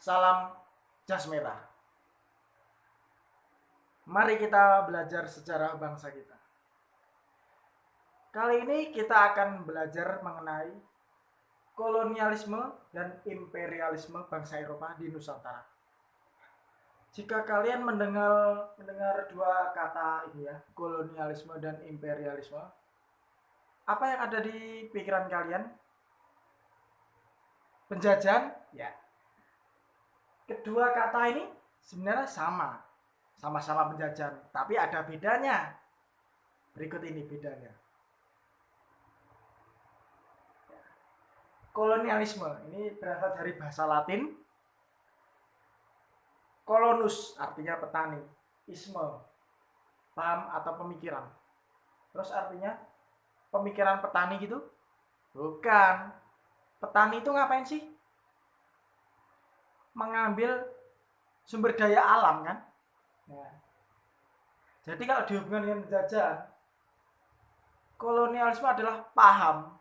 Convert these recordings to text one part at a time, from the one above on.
Salam jas merah. Mari kita belajar sejarah bangsa kita. Kali ini kita akan belajar mengenai kolonialisme dan imperialisme bangsa Eropa di Nusantara. Jika kalian mendengar dua kata ini ya, kolonialisme dan imperialisme, apa yang ada di pikiran kalian? Penjajahan? Ya. Kedua kata ini sebenarnya sama-sama penjajahan, tapi ada bedanya. Berikut ini bedanya. Kolonialisme ini berasal dari bahasa Latin. Kolonus artinya petani, isme paham atau pemikiran. Terus artinya pemikiran petani gitu? Bukan. Petani itu ngapain sih? Mengambil sumber daya alam kan? Nah, jadi kalau dihubungkan dengan penjajahan, kolonialisme adalah paham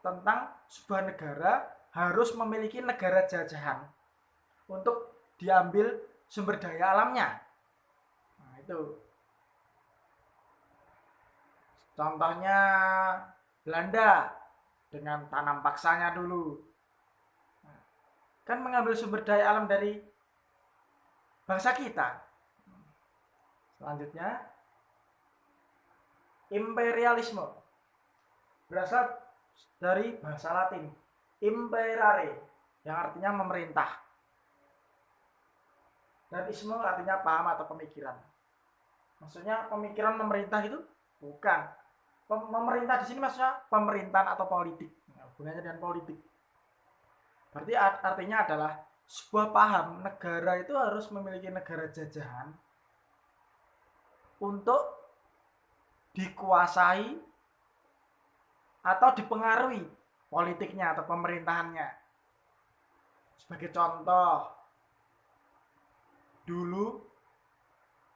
tentang sebuah negara harus memiliki negara jajahan untuk diambil sumber daya alamnya. Nah, itu. Contohnya Belanda dengan tanam paksanya dulu. Kan mengambil sumber daya alam dari bangsa kita. Selanjutnya, imperialisme berasal dari bahasa Latin imperare yang artinya memerintah, dan isme artinya paham atau pemikiran. Maksudnya pemikiran memerintah itu bukan. Pemerintah di sini maksudnya pemerintahan atau politik. Nah, hubungannya dengan politik. Berarti artinya adalah sebuah paham negara itu harus memiliki negara jajahan untuk dikuasai atau dipengaruhi politiknya atau pemerintahannya. Sebagai contoh, dulu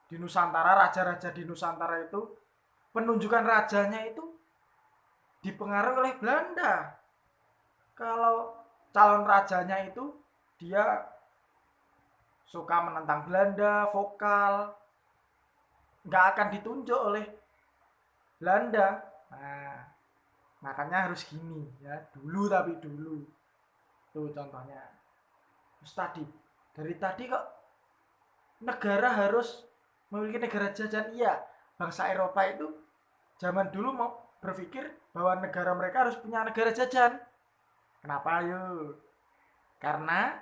di Nusantara, raja-raja di Nusantara itu penunjukan rajanya itu dipengaruhi oleh Belanda. Kalau calon rajanya itu dia suka menentang Belanda, vokal, nggak akan ditunjuk oleh Belanda. Nah, makanya harus gini ya, dulu tuh contohnya. Terus dari tadi kok negara harus memiliki negara jajahan. Iya, bangsa Eropa itu zaman dulu mau berpikir bahwa negara mereka harus punya negara jajahan. Kenapa yuk? Karena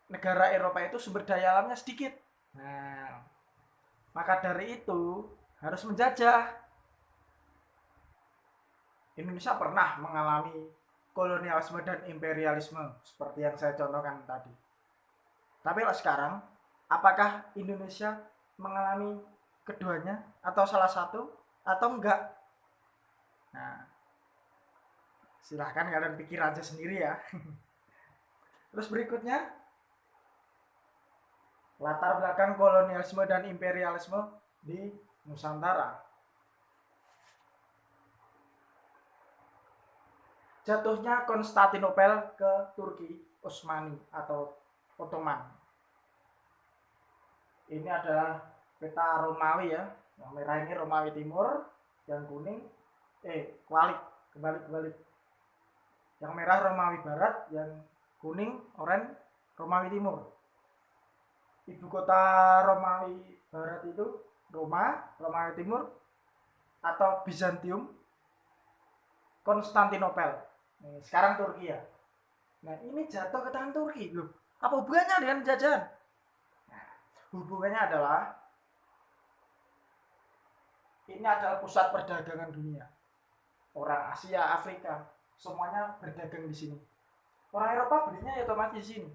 negara Eropa itu sumber daya alamnya sedikit. Nah, maka dari itu harus menjajah. Indonesia pernah mengalami kolonialisme dan imperialisme seperti yang saya contohkan tadi. Tapi kalau sekarang, apakah Indonesia mengalami keduanya atau salah satu atau enggak? Nah, silahkan kalian pikir aja sendiri ya. Terus berikutnya, latar belakang kolonialisme dan imperialisme di Nusantara. Jatuhnya Konstantinopel ke Turki Utsmani atau Ottoman. Ini adalah peta Romawi ya. Yang merah ini Romawi Timur, yang kuning kebalik. Yang merah Romawi Barat, yang kuning oranye Romawi Timur. Ibu kota Romawi Barat itu Roma, Romawi Timur atau Bizantium, Konstantinopel. Nih, sekarang Turki ya. Nah, ini jatuh ke tangan Turki loh. Apa hubungannya dengan jajahan? Nah, hubungannya adalah ini adalah pusat perdagangan dunia. Orang Asia, Afrika, semuanya berdagang di sini. Orang Eropa belinya ya otomatis di sini.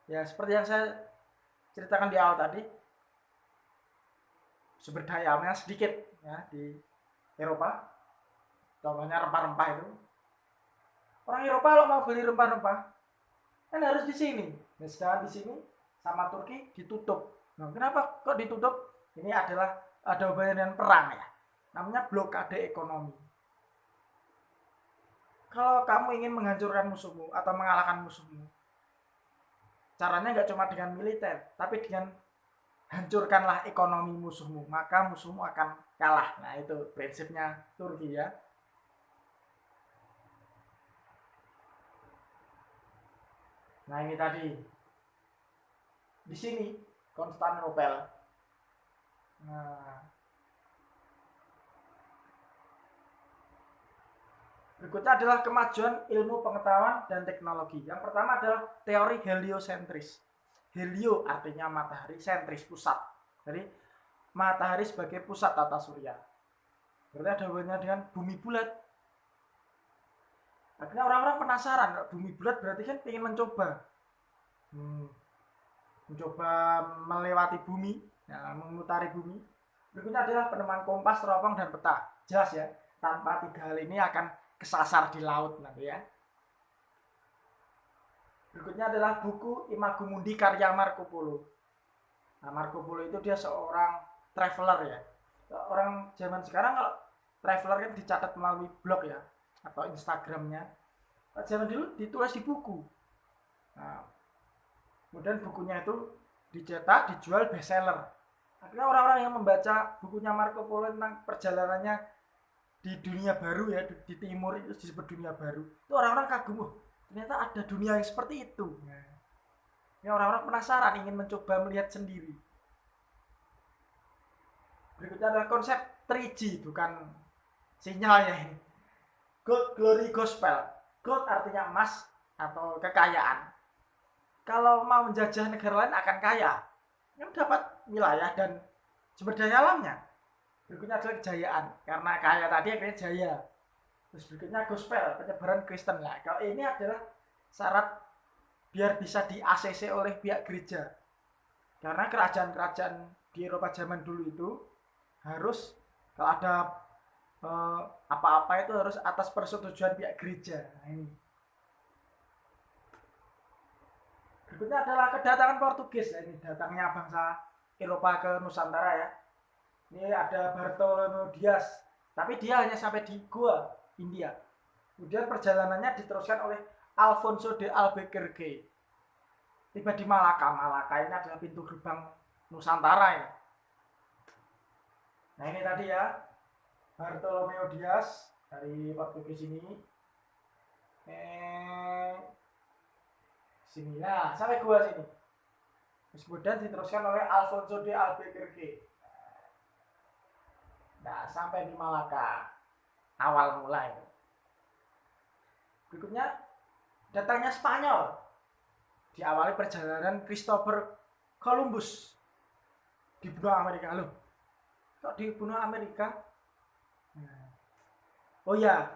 Ya, seperti yang saya ceritakan di awal tadi, sumber daya alamnya sedikit ya di Eropa. Contohnya rempah-rempah itu. Orang Eropa kalau mau beli rempah-rempah kan harus di sini. Nah, sedangkan di sini sama Turki ditutup. Nah, kenapa kok ditutup? Ini adalah ada hubungannya dengan perang ya. Namanya blokade ekonomi. Kalau kamu ingin menghancurkan musuhmu atau mengalahkan musuhmu, caranya nggak cuma dengan militer, tapi dengan hancurkanlah ekonomi musuhmu, maka musuhmu akan kalah. Nah, itu prinsipnya Turki ya. Nah, ini tadi di sini Konstantinopel. Nah, berikutnya adalah kemajuan ilmu pengetahuan dan teknologi. Yang pertama adalah teori heliosentris. Helio artinya matahari, sentris pusat. Jadi matahari sebagai pusat tata surya. Berarti ada hubungannya dengan bumi bulat. Akhirnya orang-orang penasaran, bumi bulat berarti kan ingin mencoba. Mencoba melewati bumi, ya, memutari bumi. Berikutnya adalah penemuan kompas, teropong, dan peta. Jelas ya, tanpa 3 hal ini akan kesasar di laut nanti ya. Berikutnya adalah buku Imago Mundi karya Marco Polo. Nah, Marco Polo itu dia seorang traveler ya. Orang zaman sekarang kalau traveler kan dicatat melalui blog ya, atau Instagramnya. Zaman dulu ditulis di buku. Nah, kemudian bukunya itu dicetak, dijual bestseller. Akhirnya orang-orang yang membaca bukunya Marco Polo tentang perjalanannya di dunia baru ya, di timur itu disebut dunia baru. Itu orang-orang kagum, ternyata ada dunia yang seperti itu. Nah, ini orang-orang penasaran, ingin mencoba melihat sendiri. Berikutnya adalah konsep 3G, bukan sinyal ya ini. God, Glory, Gospel. God artinya emas atau kekayaan. Kalau mau menjajah negara lain akan kaya, kan dapat wilayah dan sumber daya alamnya. Berikutnya adalah kejayaan, karena kaya tadi akhirnya jaya. Terus berikutnya gospel, penyebaran Kristen. Nah, kalau ini adalah syarat biar bisa di ACC oleh pihak gereja. Karena kerajaan-kerajaan di Eropa zaman dulu itu harus kalau ada apa-apa itu harus atas persetujuan pihak gereja. Nah, ini. Berikutnya adalah kedatangan Portugis. Nah, ini datangnya bangsa Eropa ke Nusantara ya. Ini ada Bartolomeu Dias, tapi dia hanya sampai di Goa, India. Kemudian perjalanannya diteruskan oleh Alfonso de Albuquerque. Tiba di Malaka. Malaka ini adalah pintu gerbang Nusantara ya. Nah, ini tadi ya, Bartolomeu Dias dari Portugis ini. Sini lah, sampai Goa sini. Terus kemudian diteruskan oleh Alfonso de Albuquerque. Nah, sampai di Malaka, awal mulai. Berikutnya, datangnya Spanyol. Diawali perjalanan Christopher Columbus di benua Amerika. Loh, kok di benua Amerika? Oh ya,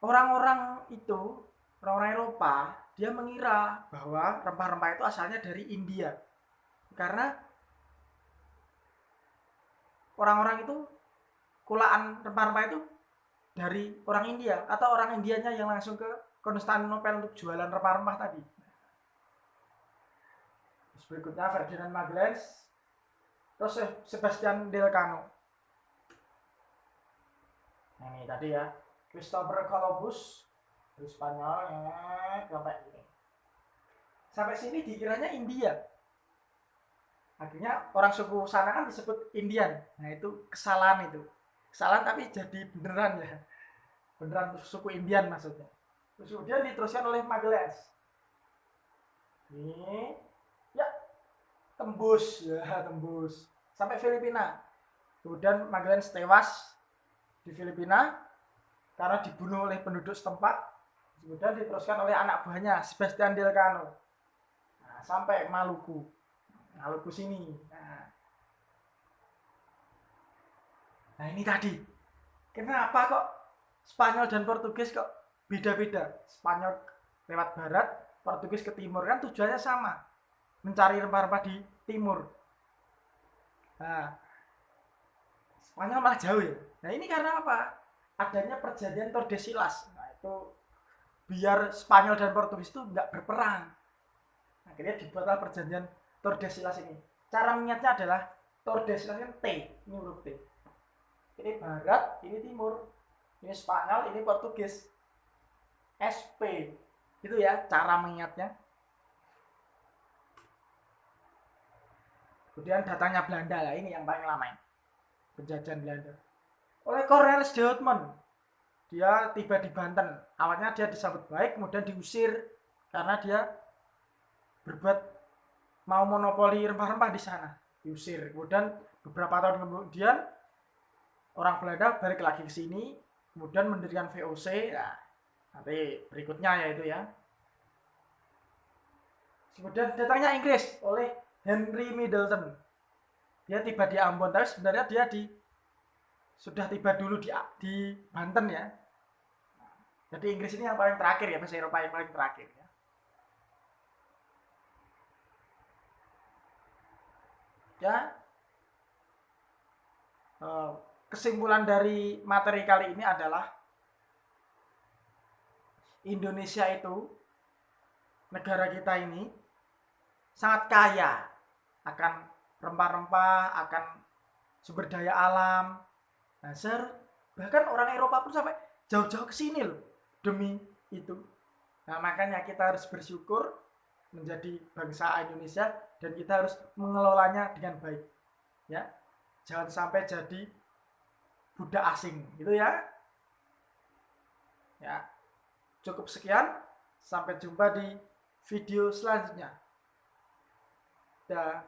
orang-orang itu, orang-orang Eropa, dia mengira bahwa rempah-rempah itu asalnya dari India. Karena orang-orang itu kulaan rempah-rempah itu dari orang India atau orang Indianya yang langsung ke Konstantinopel untuk jualan rempah-rempah tadi. Terus berikutnya Ferdinand Magellan, terus Sebastian Elcano. Nah, ini tadi ya, Christopher Columbus dari Spanyol ya, sampai ini. Sampai sini dikiranya India. Akhirnya orang suku sana kan disebut Indian. Nah, itu kesalahan itu. Kesalahan tapi jadi beneran ya. Beneran suku Indian maksudnya. Terus kemudian diteruskan oleh Magellan. Ini ya tembus ya, tembus sampai Filipina. Kemudian Magellan tewas di Filipina karena dibunuh oleh penduduk setempat. Kemudian diteruskan oleh anak buahnya Sebastian Elcano. Nah, sampai Maluku. Maluku sini. Nah, ini tadi. Kenapa kok Spanyol dan Portugis kok beda-beda? Spanyol lewat barat, Portugis ke timur, kan tujuannya sama, mencari rempah-rempah di timur. Nah, Spanyol malah jauh ya. Nah, ini karena apa? Adanya perjanjian Tordesillas. Nah, itu biar Spanyol dan Portugis itu nggak berperang. Akhirnya dibuatlah perjanjian Tordesillas ini. Cara mengingatnya adalah Tordesillas kan T, ini huruf T. Ini barat, ini timur. Ini Spanyol, ini Portugis. SP. Itu ya cara mengingatnya. Kemudian datangnya Belanda lah, ini yang paling lama ini. Penjajahan Belanda. Oleh Cornelis de Houtman. Dia tiba di Banten. Awalnya dia disambut baik, kemudian diusir karena dia berbuat mau monopoli rempah-rempah di sana. Diusir. Kemudian beberapa tahun kemudian orang Belanda balik lagi ke sini, kemudian mendirikan VOC. Nah, nanti berikutnya ya itu ya. Kemudian datangnya Inggris oleh Henry Middleton. Dia tiba di Ambon, tapi sebenarnya dia sudah tiba dulu di Banten ya. Jadi Inggris ini yang paling terakhir ya, bahasa Eropa yang paling terakhir ya. Ya, kesimpulan dari materi kali ini adalah Indonesia itu, negara kita ini sangat kaya akan rempah-rempah, akan sumber daya alam. Nah, bahkan orang Eropa pun sampai jauh-jauh ke sini loh demi itu. Nah, makanya kita harus bersyukur menjadi bangsa Indonesia dan kita harus mengelolanya dengan baik. Ya. Jangan sampai jadi budak asing, gitu ya. Ya. Cukup sekian, sampai jumpa di video selanjutnya. Dah.